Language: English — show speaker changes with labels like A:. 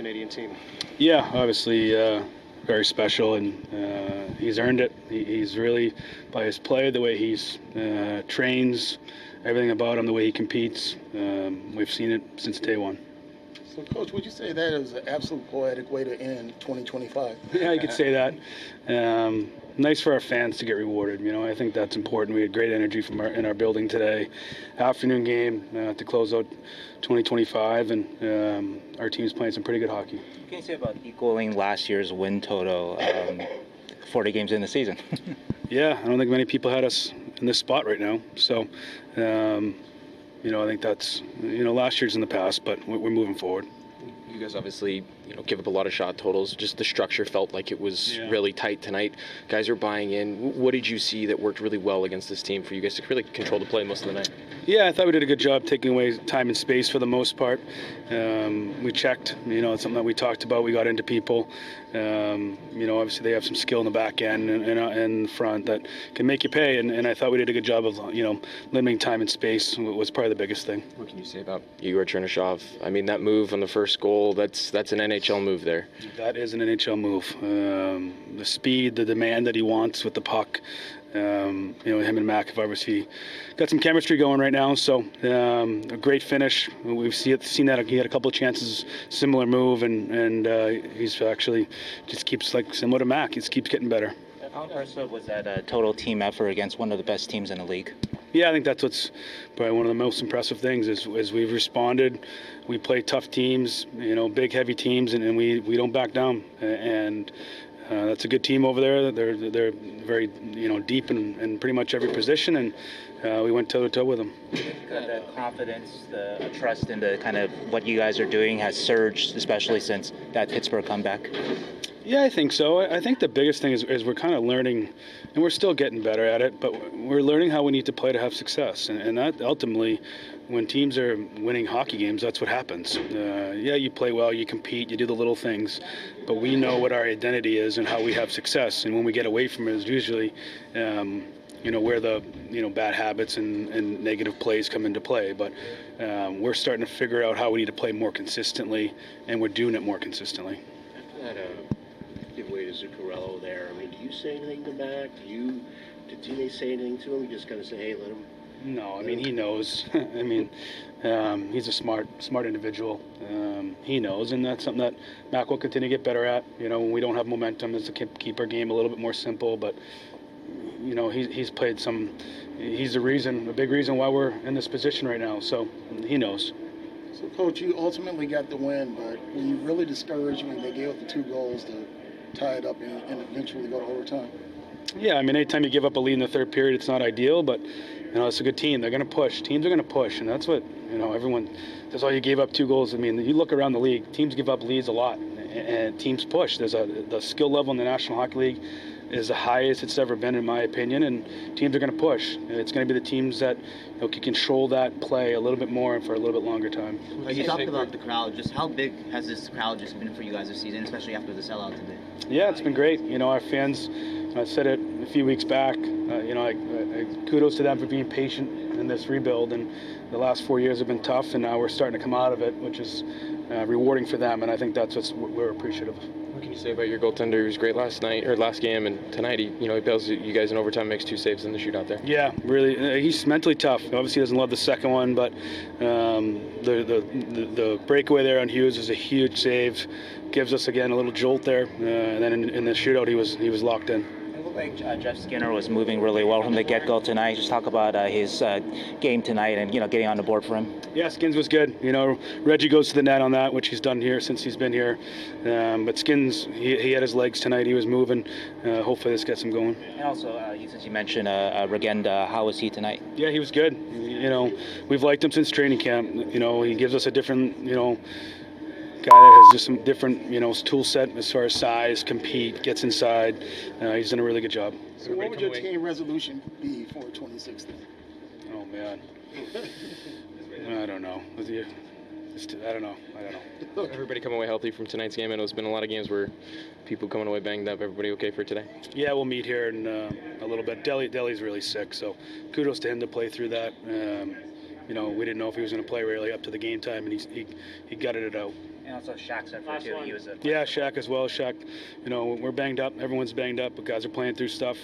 A: Canadian team?
B: Yeah, obviously very special, and he's earned it. He's really, by his play, the way he's trains, everything about him, the way he competes, we've seen it since day one.
C: So, Coach, would you say that is an absolute poetic way to end 2025?
B: Yeah, you could say that. Nice for our fans to get rewarded. You know, I think that's important. We had great energy from in our building today. Afternoon game to close out 2025, and our team's playing some pretty good hockey.
D: What can you say about equaling last year's win total, 40 games in the season?
B: Yeah, I don't think many people had us in this spot right now. So, I think that's, last year's in the past, but we're moving forward.
A: You guys obviously, give up a lot of shot totals. Just the structure felt like it was really tight tonight. Guys are buying in. What did you see that worked really well against this team for you guys to really control the play most of the night? Yeah,
B: I thought we did a good job taking away time and space for the most part. We checked, it's something that we talked about. We got into people. Obviously they have some skill in the back end and in front that can make you pay. And I thought we did a good job of, limiting time and space was probably the biggest thing.
A: What can you say about Igor Chernyshov? I mean, that move on the first goal, that's an NHL move there.
B: That is an NHL move. The speed, the demand that he wants with the puck. Him and Mac have obviously got some chemistry going right now, so a great finish. We've seen that he had a couple of chances, similar move, and he's actually just keeps, like similar to Mac, he just keeps getting better.
D: How impressive was that total team effort against one of the best teams in the league?
B: Yeah, I think that's what's probably one of the most impressive things is we've responded. We play tough teams, big, heavy teams, and we don't back down. And that's a good team over there. They're very, deep in pretty much every position, and we went toe-to-toe with them.
D: The confidence, the trust in the kind of what you guys are doing has surged, especially since that Pittsburgh comeback.
B: Yeah, I think so. I think the biggest thing is we're kind of learning, and we're still getting better at it, but we're learning how we need to play to have success. And that ultimately, when teams are winning hockey games, that's what happens. You play well, you compete, you do the little things, but we know what our identity is and how we have success. And when we get away from it is usually, where the, bad habits and negative plays come into play. But we're starting to figure out how we need to play more consistently, and we're doing it more consistently.
E: Give way to Zuccarello there. I mean, do you say anything to Mac? Do teammates say anything to him? You just kind of say, hey, let him.
B: No, I mean, he knows. I mean, he's a smart individual. He knows, and that's something that Mac will continue to get better at. When we don't have momentum, is to keep our game a little bit more simple. But he's played some. He's a big reason why we're in this position right now. So he knows.
C: So, Coach, you ultimately got the win, but were you really discouraged when they gave up the 2 goals to tie it up and eventually go to overtime?
B: Yeah, I mean, anytime you give up a lead in the third period, it's not ideal, but, it's a good team. They're going to push. Teams are going to push, and that's what, everyone – that's why you gave up 2 goals. I mean, you look around the league, teams give up leads a lot, and teams push. The skill level in the National Hockey League is the highest it's ever been, in my opinion, and teams are going to push. And it's going to be the teams that can control that play a little bit more and for a little bit longer time.
F: You talked about the crowd. Just how big has this crowd just been for you guys this season, especially after the sellout today?
B: Yeah, it's been great. Our fans, I said it a few weeks back, kudos to them for being patient in this rebuild. And the last 4 years have been tough, and now we're starting to come out of it, which is rewarding for them, and I think that's what we're appreciative of.
A: What can you say about your goaltender? He was great last game, and tonight he bails you guys in overtime, makes 2 saves in the shootout there.
B: Yeah, really, he's mentally tough. Obviously, he doesn't love the second one, but the breakaway there on Hughes is a huge save. Gives us again a little jolt there, and then in the shootout he was locked in.
D: It looked like Jeff Skinner was moving really well from the get-go tonight. Just talk about his game tonight and getting on the board for him.
B: Yeah, Skins was good. Reggie goes to the net on that, which he's done here since he's been here. But Skins, he had his legs tonight. He was moving. Hopefully this gets him going.
D: And also, since you mentioned Regenda, how was he tonight?
B: Yeah, he was good. We've liked him since training camp. He gives us a different, guy that has just some different, tool set as far as size, compete, gets inside. He's done a really good job.
C: So what would your team resolution be for 2016?
B: Oh, man. I don't know. I don't know.
A: Everybody come away healthy from tonight's game. I know it's been a lot of games where people coming away banged up. Everybody okay for today?
B: Yeah, we'll meet here in a little bit. Deli's really sick, so kudos to him to play through that. we didn't know if he was going to play really up to the game time, and he gutted it out.
D: And also Shaq's effort too. He was
B: Yeah, Shaq as well. Shaq, we're banged up. Everyone's banged up, but guys are playing through stuff.